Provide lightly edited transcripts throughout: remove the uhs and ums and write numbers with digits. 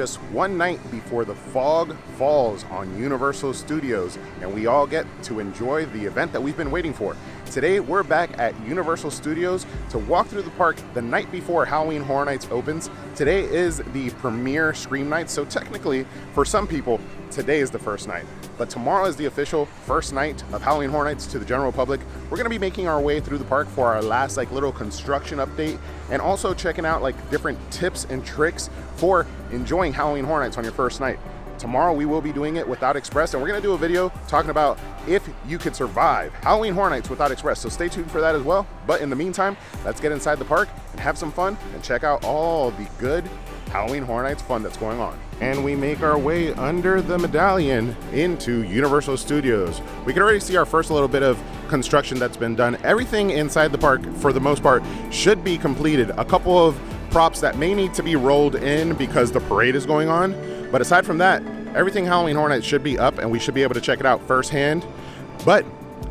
Just one night before the fog falls on Universal Studios, and we all get to enjoy the event that we've been waiting for. Today, we're back at Universal Studios to walk through the park the night before Halloween Horror Nights opens. Today is the premiere Scream Night, so technically, for some people, today is the first night. But tomorrow is the official first night of Halloween Horror Nights to the general public. We're gonna be making our way through the park for our last little construction update, and also checking out different tips and tricks for enjoying Halloween Horror Nights on your first night. Tomorrow we will be doing it without Express, and we're gonna do a video talking about if you could survive Halloween Horror Nights without Express, so stay tuned for that as well. But in the meantime, let's get inside the park and have some fun and check out all the good Halloween Horror Nights fun that's going on. And we make our way under the medallion into Universal Studios. We can already see our first little bit of construction that's been done. Everything inside the park, for the most part, should be completed. A couple of props that may need to be rolled in because the parade is going on. But aside from that, everything Halloween Horror Nights should be up, and we should be able to check it out firsthand. But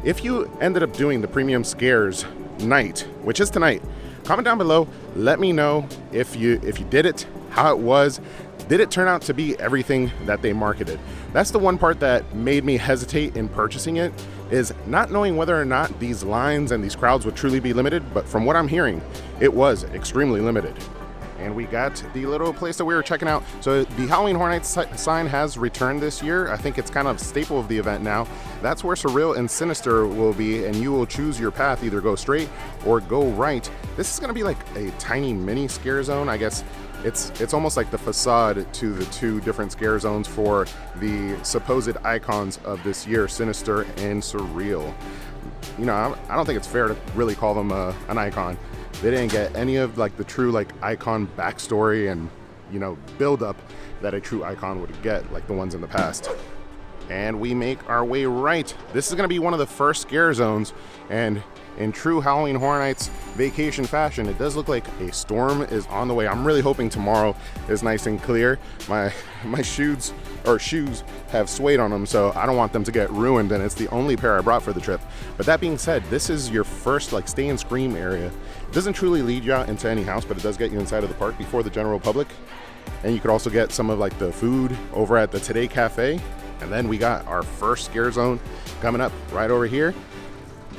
if you ended up doing the Premium Scares night, which is tonight, comment down below. Let me know if you did it, how it was. Did it turn out to be everything that they marketed? That's the one part that made me hesitate in purchasing it, is not knowing whether or not these lines and these crowds would truly be limited, but from what I'm hearing, it was extremely limited. And we got the little place that we were checking out. So the Halloween Horror Nights sign has returned this year. I think it's kind of a staple of the event now. That's where Surreal and Sinister will be, and you will choose your path, either go straight or go right. This is gonna be like a tiny mini scare zone. I guess it's almost like the facade to the two different scare zones for the supposed icons of this year, Sinister and Surreal. You know, I don't think it's fair to really call them an icon. They didn't get any of the true icon backstory and build up that a true icon would get, like the ones in the past. And we make our way right. This is gonna be one of the first scare zones, and in true Halloween Horror Nights vacation fashion, it does look like a storm is on the way. I'm really hoping tomorrow is nice and clear. My shoes have suede on them, so I don't want them to get ruined, and it's the only pair I brought for the trip. But that being said, this is your first stay and scream area. It doesn't truly lead you out into any house, but it does get you inside of the park before the general public. And you could also get some of the food over at the Today Cafe. And then we got our first scare zone coming up right over here.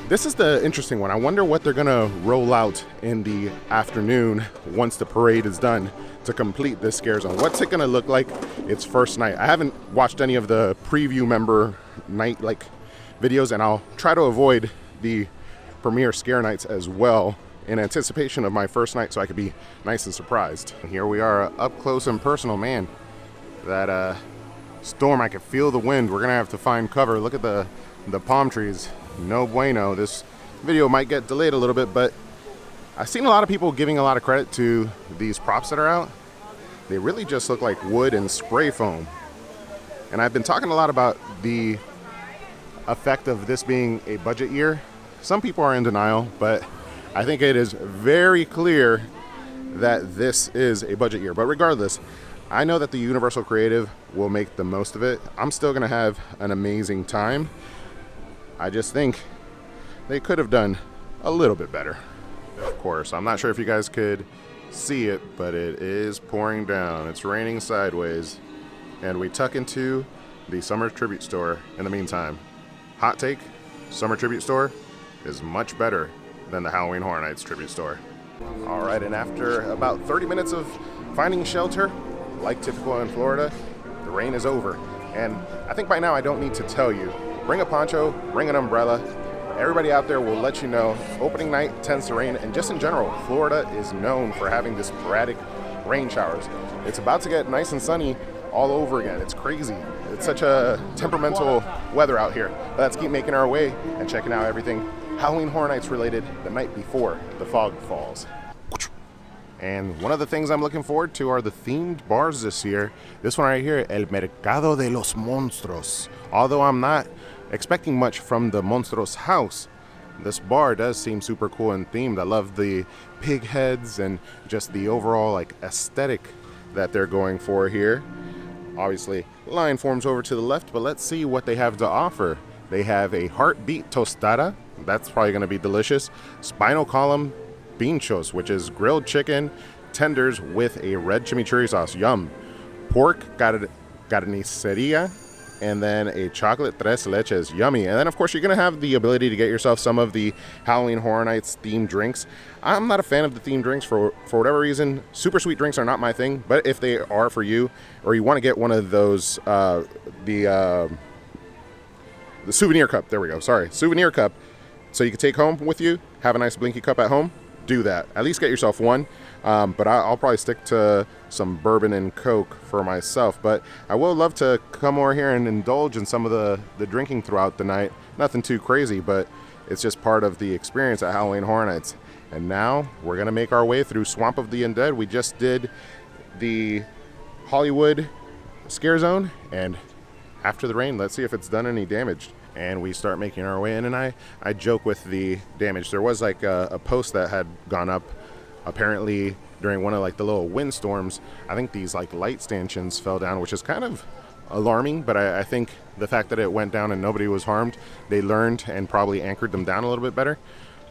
This is the interesting one. I wonder what they're gonna roll out in the afternoon once the parade is done to complete this scare zone. What's it gonna look like its first night? I haven't watched any of the preview member night videos, and I'll try to avoid the premiere scare nights as well in anticipation of my first night, so I could be nice and surprised. And here we are up close and personal. Man, that storm, I could feel the wind. We're gonna have to find cover. Look at the palm trees. No bueno. This video might get delayed a little bit, but I've seen a lot of people giving a lot of credit to these props that are out. They really just look like wood and spray foam. And I've been talking a lot about the effect of this being a budget year. Some people are in denial, but I think it is very clear that this is a budget year. But regardless, I know that the Universal Creative will make the most of it. I'm still gonna have an amazing time. I just think they could have done a little bit better. Of course, I'm not sure if you guys could see it, but it is pouring down. It's raining sideways, and we tuck into the Summer Tribute Store in the meantime. Hot take, Summer Tribute Store is much better than the Halloween Horror Nights Tribute Store. All right, and after about 30 minutes of finding shelter, like typical in Florida, the rain is over. And I think by now I don't need to tell you, bring a poncho, bring an umbrella. Everybody out there will let you know opening night tends to rain, and just in general, Florida is known for having this sporadic rain showers. It's about to get nice and sunny all over again. It's crazy. It's such a temperamental weather out here. But let's keep making our way and checking out everything Halloween Horror Nights related the night before the fog falls. And one of the things I'm looking forward to are the themed bars this year. This one right here, El Mercado de los Monstruos. Although I'm not expecting much from the Monstruos house, this bar does seem super cool and themed. I love the pig heads and just the overall aesthetic that they're going for here. Obviously, line forms over to the left, but let's see what they have to offer. They have a heartbeat tostada. That's probably going to be delicious. Spinal column pinchos, which is grilled chicken tenders with a red chimichurri sauce. Yum. pork carniceria, and then a chocolate tres leches. Yummy. And then, of course, you're going to have the ability to get yourself some of the Halloween Horror Nights themed drinks. I'm not a fan of the themed drinks for whatever reason. Super sweet drinks are not my thing, but if they are for you, or you want to get one of those, the souvenir cup. There we go. Sorry. Souvenir cup. So you can take home with you, have a nice blinky cup at home. Do that. At least get yourself one. But I'll probably stick to some bourbon and Coke for myself. But I will love to come over here and indulge in some of the drinking throughout the night. Nothing too crazy, but it's just part of the experience at Halloween Horror Nights. And now we're going to make our way through Swamp of the Undead. We just did the Hollywood Scare Zone. And after the rain, let's see if it's done any damage. And we start making our way in, and I joke with the damage. There was like a post that had gone up apparently during one of like the little windstorms. I think these like light stanchions fell down, which is kind of alarming, but I think the fact that it went down and nobody was harmed, they learned and probably anchored them down a little bit better.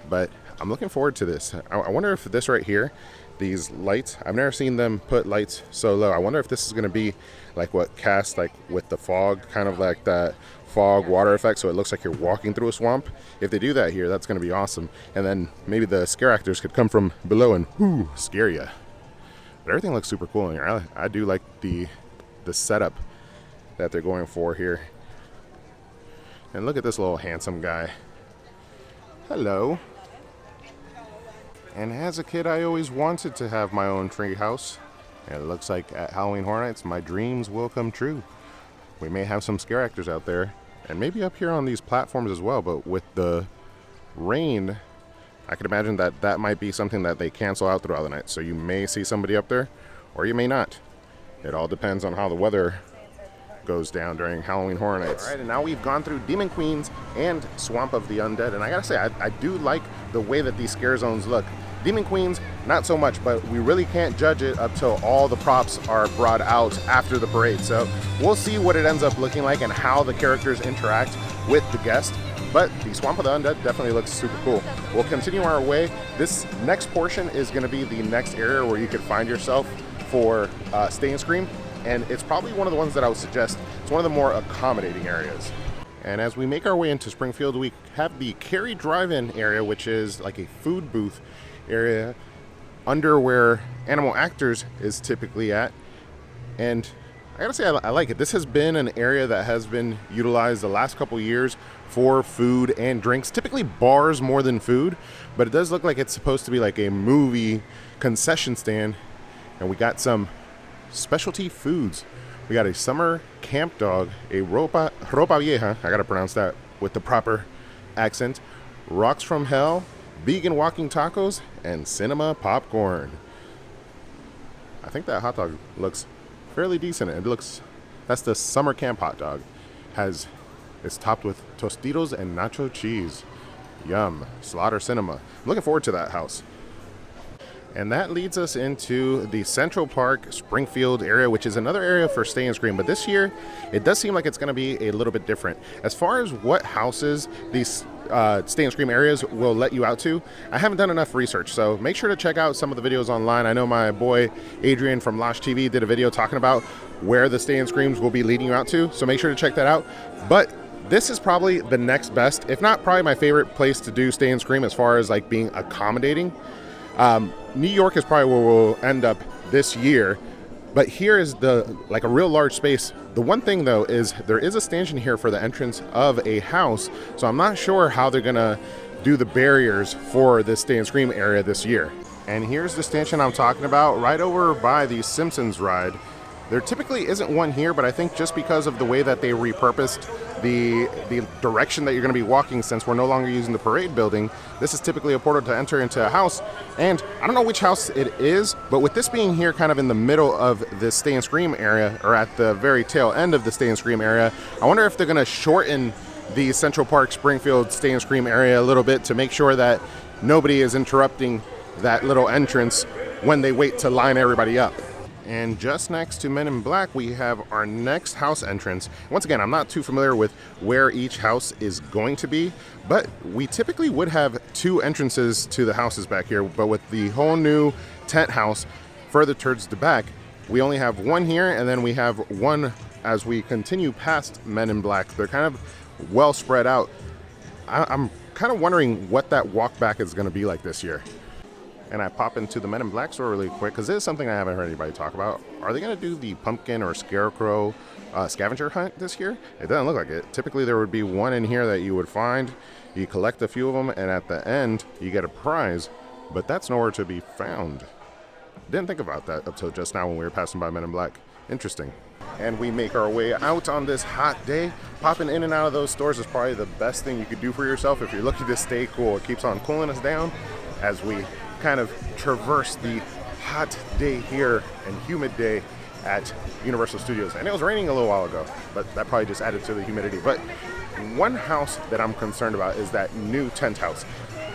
But I'm looking forward to this. I wonder if this right here, these lights, I've never seen them put lights so low. I wonder if this is going to be like what cast like with the fog, kind of like that fog water effect, so it looks like you're walking through a swamp. If they do that here, that's going to be awesome. And then maybe the scare actors could come from below and scare you. But everything looks super cool in here. I do like the setup that they're going for here. And look at this little handsome guy. Hello. And as a kid, I always wanted to have my own tree house. And it looks like at Halloween Horror Nights, my dreams will come true. We may have some scare actors out there, and maybe up here on these platforms as well, but with the rain, I could imagine that might be something that they cancel out throughout the night. So you may see somebody up there, or you may not. It all depends on how the weather goes down during Halloween Horror Nights. All right, and now we've gone through Demon Queens and Swamp of the Undead, and I gotta say, I do like the way that these scare zones look. Demon Queens, not so much, but we really can't judge it up till all the props are brought out after the parade. So we'll see what it ends up looking like and how the characters interact with the guest. But the Swamp of the Undead definitely looks super cool. We'll continue our way. This next portion is going to be the next area where you could find yourself for Stay and Scream. And it's probably one of the ones that I would suggest. It's one of the more accommodating areas. And as we make our way into Springfield, we have the Cary Drive-In area, which is like a food booth area under where Animal Actors is typically at. And I gotta say, I like it. This has been an area that has been utilized the last couple years for food and drinks, typically bars more than food, but it does look like it's supposed to be like a movie concession stand. And we got some specialty foods. We got a summer camp dog, a ropa vieja, I gotta pronounce that with the proper accent, rocks from hell, vegan walking tacos, and cinema popcorn. I think that hot dog looks fairly decent. That's the summer camp hot dog. It's topped with Tostitos and nacho cheese. Yum. Slaughter Cinema. I'm looking forward to that house. And that leads us into the Central Park Springfield area, which is another area for Stay and Scream. But this year, it does seem like it's going to be a little bit different. As far as what houses these Stay and Scream areas will let you out to, I haven't done enough research. So make sure to check out some of the videos online. I know my boy Adrian from Losh TV did a video talking about where the Stay and Screams will be leading you out to. So make sure to check that out. But this is probably the next best, if not probably my favorite place to do Stay and Scream as far as like being accommodating. New York is probably where we'll end up this year, but here is a real large space. The one thing though is there is a stanchion here for the entrance of a house, so I'm not sure how they're gonna do the barriers for this Stay and Scream area this year. And here's the stanchion I'm talking about, right over by the Simpsons ride. There typically isn't one here, but I think just because of the way that they repurposed the direction that you're going to be walking, since we're no longer using the parade building, this is typically a portal to enter into a house. And I don't know which house it is, but with this being here kind of in the middle of the Stay and Scream area, or at the very tail end of the Stay and Scream area, I wonder if they're going to shorten the Central Park Springfield Stay and Scream area a little bit to make sure that nobody is interrupting that little entrance when they wait to line everybody up. And just next to Men in Black, we have our next house entrance. Once again, I'm not too familiar with where each house is going to be, but we typically would have two entrances to the houses back here. But with the whole new tent house further towards the back, We only have one here, and then we have one as we continue past Men in Black. They're kind of well spread out. I'm kind of wondering what that walk back is going to be like this year. And I pop into the Men in Black store really quick because this is something I haven't heard anybody talk about. Are they going to do the pumpkin or scarecrow scavenger hunt this year? It doesn't look like it. Typically there would be one in here that you would find. You collect a few of them, and at the end you get a prize, but that's nowhere to be found. Didn't think about that up till just now when we were passing by Men in Black. Interesting. And we make our way out on this hot day. Popping in and out of those stores is probably the best thing you could do for yourself if you're looking to stay cool. It keeps on cooling us down as we kind of traverse the hot day here and humid day at Universal Studios. And it was raining a little while ago, but that probably just added to the humidity. But one house that I'm concerned about is that new tent house.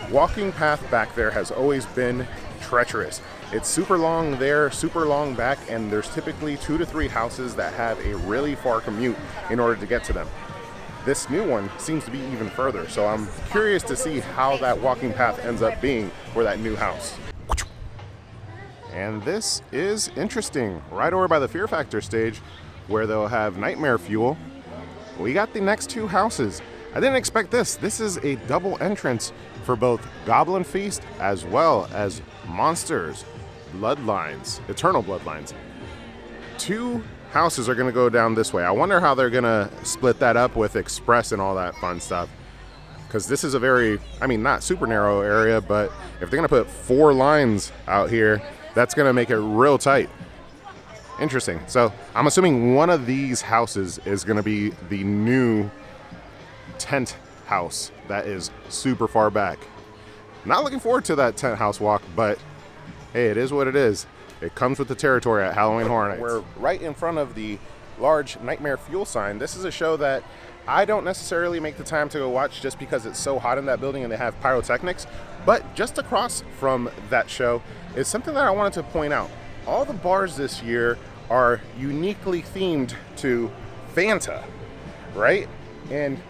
Walking path back there has always been treacherous. It's super long there, super long back, and there's typically 2 to 3 houses that have a really far commute in order to get to them. This new one seems to be even further, so I'm curious to see how that walking path ends up being for that new house. And this is interesting. Right over by the Fear Factor stage, where they'll have Nightmare Fuel, we got the next 2 houses. I didn't expect this. This is a double entrance for both Goblin Feast as well as Monsters, Bloodlines, Eternal Bloodlines. 2 houses are going to go down this way. I wonder how they're going to split that up with Express and all that fun stuff. Because this is a very, not super narrow area, but if they're going to put 4 lines out here, that's going to make it real tight. Interesting. So I'm assuming one of these houses is going to be the new tent house that is super far back. Not looking forward to that tent house walk, but hey, it is what it is. It comes with the territory at Halloween Horror Nights. We're right in front of the large Nightmare Fuel sign. This is a show that I don't necessarily make the time to go watch just because it's so hot in that building and they have pyrotechnics. But just across from that show is something that I wanted to point out. All the bars this year are uniquely themed to Fanta, right? And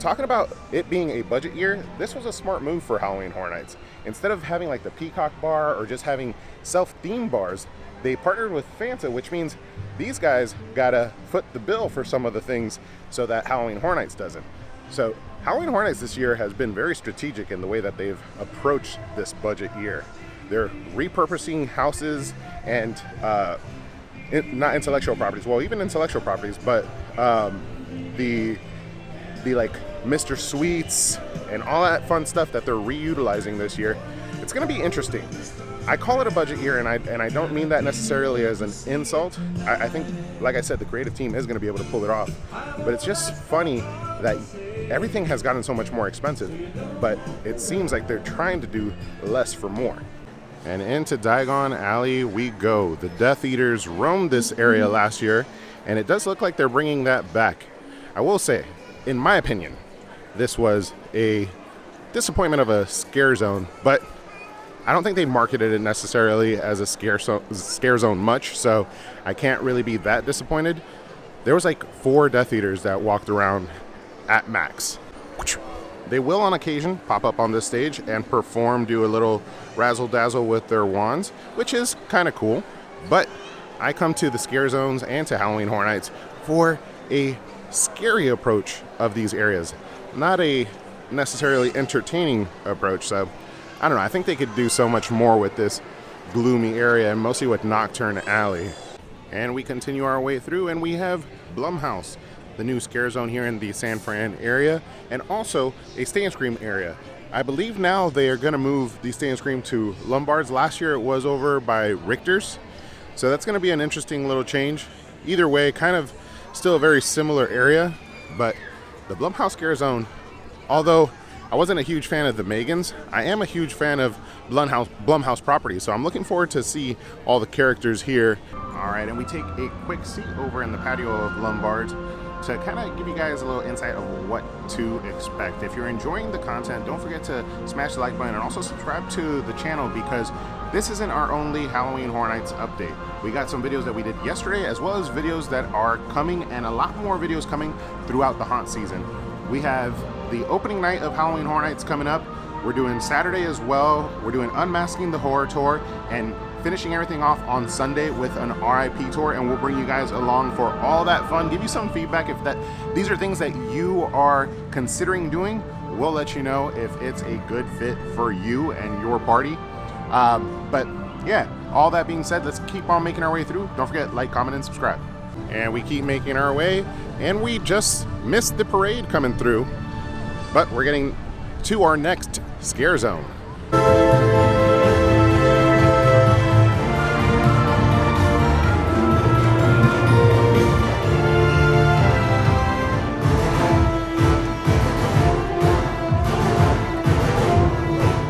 talking about it being a budget year, this was a smart move for Halloween Horror Nights. Instead of having like the Peacock bar or just having self-themed bars, they partnered with Fanta, which means these guys gotta foot the bill for some of the things so that Halloween Horror Nights doesn't. So Halloween Horror Nights this year has been very strategic in the way that they've approached this budget year. They're repurposing houses and not intellectual properties, well, even intellectual properties, but the like Mr. Sweets and all that fun stuff that they're reutilizing this year. It's going to be interesting. I call it a budget year, and I don't mean that necessarily as an insult. I think, like I said, the creative team is going to be able to pull it off. But it's just funny that everything has gotten so much more expensive, but it seems like they're trying to do less for more. And into Diagon Alley we go. The Death Eaters roamed this area last year, and it does look like they're bringing that back. I will say, in my opinion, this was a disappointment of a scare zone, but I don't think they marketed it necessarily as a scare zone much, so I can't really be that disappointed. There was like 4 Death Eaters that walked around at max. They will on occasion pop up on this stage and perform, do a little razzle dazzle with their wands, which is kind of cool. But I come to the scare zones and to Halloween Horror Nights for a scary approach of these areas, not a necessarily entertaining approach. So I don't know, I think they could do so much more with this gloomy area, and mostly with Nocturne Alley. And we continue our way through, and we have Blumhouse, the new scare zone here in the San Fran area, and also a Stay and Scream area. I believe now they are going to move the Stay and Scream to Lombard's. Last year it was over by Richter's, so that's going to be an interesting little change. Either way, kind of still a very similar area, but the Blumhouse scare zone, although I wasn't a huge fan of the Megans, I am a huge fan of Blumhouse properties, so I'm looking forward to see all the characters here. All right, and we take a quick seat over in the patio of Lombard's to kind of give you guys a little insight of what to expect. If you're enjoying the content, don't forget to smash the like button and also subscribe to the channel, because this isn't our only Halloween Horror Nights update. We got some videos that we did yesterday, as well as videos that are coming, and a lot more videos coming throughout the haunt season. We have the opening night of Halloween Horror Nights coming up. We're doing Saturday as well. We're doing Unmasking the Horror Tour and finishing everything off on Sunday with an RIP tour, and we'll bring you guys along for all that fun, give you some feedback if these are things that you are considering doing. We'll let you know if it's a good fit for you and your party. But yeah, all that being said, let's keep on making our way through. Don't forget, like, comment, and subscribe. And we keep making our way, and we just missed the parade coming through, but we're getting to our next scare zone.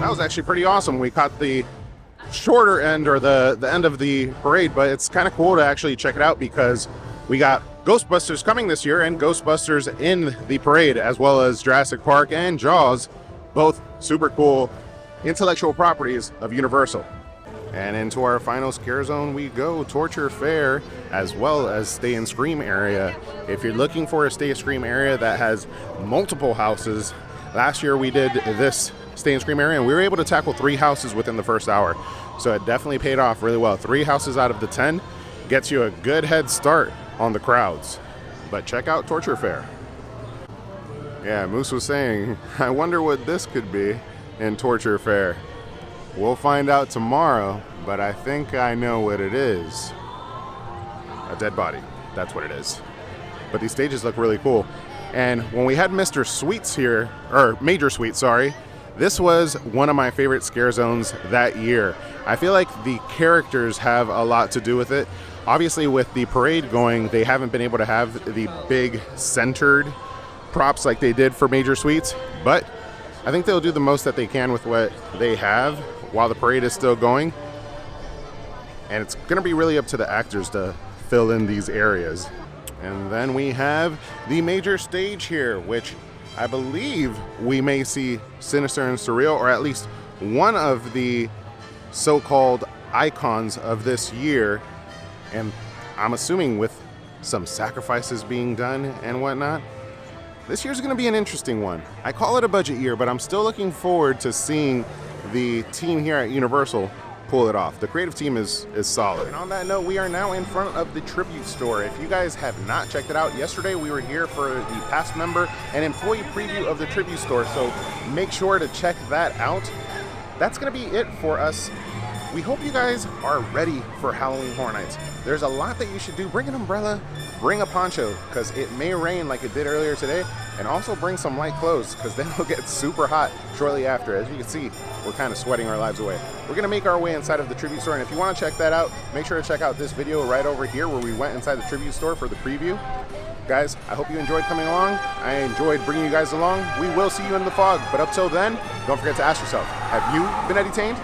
That was actually pretty awesome. We caught the shorter end, or the end of the parade, but it's kind of cool to actually check it out because we got Ghostbusters coming this year and Ghostbusters in the parade, as well as Jurassic Park and Jaws, both super cool intellectual properties of Universal. And into our final scare zone we go, Torture Fair, as well as Stay and Scream area. If you're looking for a Stay and Scream area that has multiple houses, last year we did this Stay and Scream area and we were able to tackle 3 houses within the first hour. So it definitely paid off really well. 3 houses out of the 10 gets you a good head start on the crowds. But check out Torture Fair. Yeah, Moose was saying, I wonder what this could be in Torture Fair. We'll find out tomorrow, but I think I know what it is. A dead body, that's what it is. But these stages look really cool. And when we had Mr. Sweets here, or Major Sweets, sorry, this was one of my favorite scare zones that year. I feel like the characters have a lot to do with it. Obviously with the parade going, they haven't been able to have the big centered props like they did for Major Sweets, but I think they'll do the most that they can with what they have while the parade is still going. And it's gonna be really up to the actors to fill in these areas. And then we have the major stage here, which I believe we may see Sinister and Surreal, or at least one of the so-called icons of this year. And I'm assuming with some sacrifices being done and whatnot, this year's gonna be an interesting one. I call it a budget year, but I'm still looking forward to seeing the team here at Universal pull it off. The creative team is solid. And on that note, we are now in front of the Tribute Store. If you guys have not checked it out, yesterday we were here for the past member and employee preview of the Tribute Store, so make sure to check that out. That's gonna be it for us. We hope you guys are ready for Halloween Horror Nights. There's a lot that you should do. Bring an umbrella, bring a poncho, because it may rain like it did earlier today, and also bring some light clothes, because then it'll get super hot shortly after. As you can see, we're kind of sweating our lives away. We're gonna make our way inside of the Tribute Store, and if you wanna check that out, make sure to check out this video right over here where we went inside the Tribute Store for the preview. Guys, I hope you enjoyed coming along. I enjoyed bringing you guys along. We will see you in the fog, but up till then, don't forget to ask yourself, have you been entertained?